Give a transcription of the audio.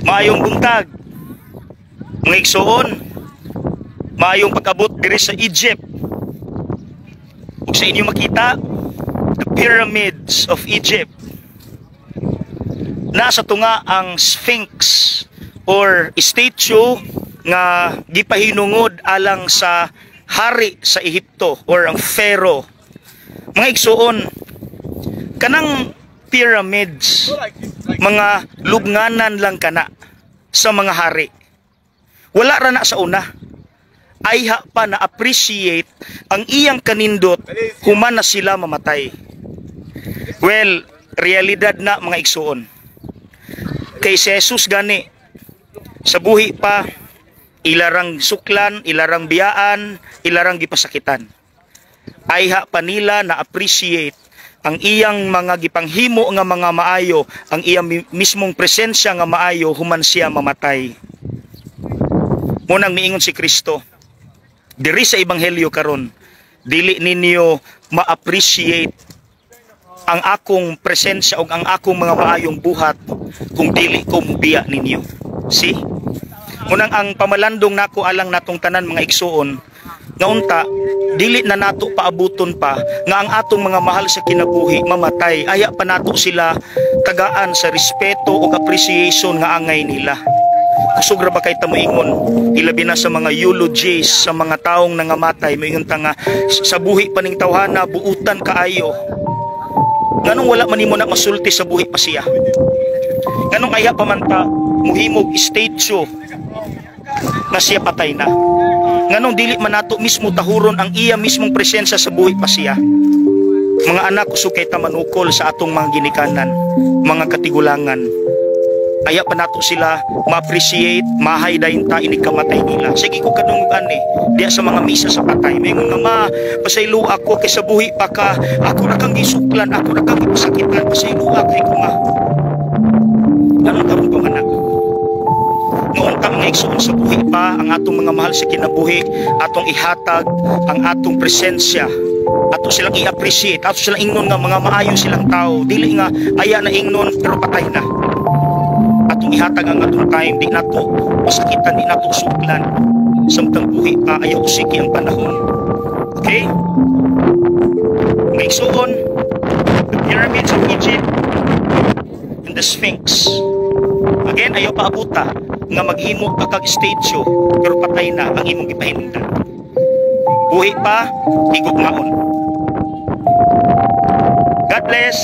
Maayong buntag, mga igsoon, maayong pag-abot diri sa Egypt. Ug sa inyo makita, the pyramids of Egypt. Nasa tunga ang Sphinx or statue nga gipahinungod alang sa hari sa Ehipto or ang Pharaoh. Mga igsoon, kanang pyramids, mga lubnganan lang kana sa mga hari. Wala ra na sa una. Ayha pa na appreciate ang iyang kanindot human na sila mamatay. Well, realidad na mga igsoon. Kay si Jesus gani, sa buhi pa, ilarang suklan, ilarang biyaan, ilarang gipasakitan. Ayha pa nila na appreciate ang iyang mga gipanghimo nga mga maayo, ang iyang mismong presensya nga maayo human siya mamatay. Munang miingon si Kristo, diri sa ebanghelyo karon, dili ninyo ma-appreciate ang akong presensya o ang akong mga maayong buhat kung dili ko mubiya ninyo. See? Munang ang pamalandong nako alang natong tanan mga igsoon, nga unta, dili na nato paabuton pa nga ang atong mga mahal sa kinabuhi mamatay. Aya pa nato sila tagaan sa respeto o appreciation nga angay nila. Kusog ra ba kay ta moingon, ilabi na sa mga eulogies sa mga taong nangamatay, moingon ta nga sa buhi pa ning tawhana buutan kaayo. Nganong wala man nimo na masulti sa buhi pa siya? Nganong aya pa man ta muhimog statue na siya patay na? Nganong dili man nato mismo tahuron ang iya mismong presensya sa buhi pa siya? Mga anak, kusog kay ta manukol sa atong mga ginikanan, mga katigulangan. Aya pa nato sila ma-appreciate, mahay dayon ta ini kamatay nila. Sige ko kadungan diya sa mga misa sa patay. Mayingon nga ma, pasaylo ako kay sa buhi pa ka, ako ra kang gisuklan, ako ra kang gipasakitan, pasaylo kay ko ma. Anong karon ko anak? Noon kang naigsoon sa buhi pa ang atong mga mahal sa kinabuhi, atong ihatag ang atong presensya, ato silang i-appreciate, ato silang ingnon nga mga maayo silang tao, dili nga aya na ingnon pero patay na. Atong ihatag ang atong time, di nato masakitan, di nato suklan. Samtang buhi pa ayaw usiki ang panahon. Okay? Naigsoon, the pyramids of Egypt and the Sphinx. Again, ayaw pa abuta nga maghimo ka kag statue pero patay na ang imong gipahinungdan. Buhi pa, higugmaon. God bless.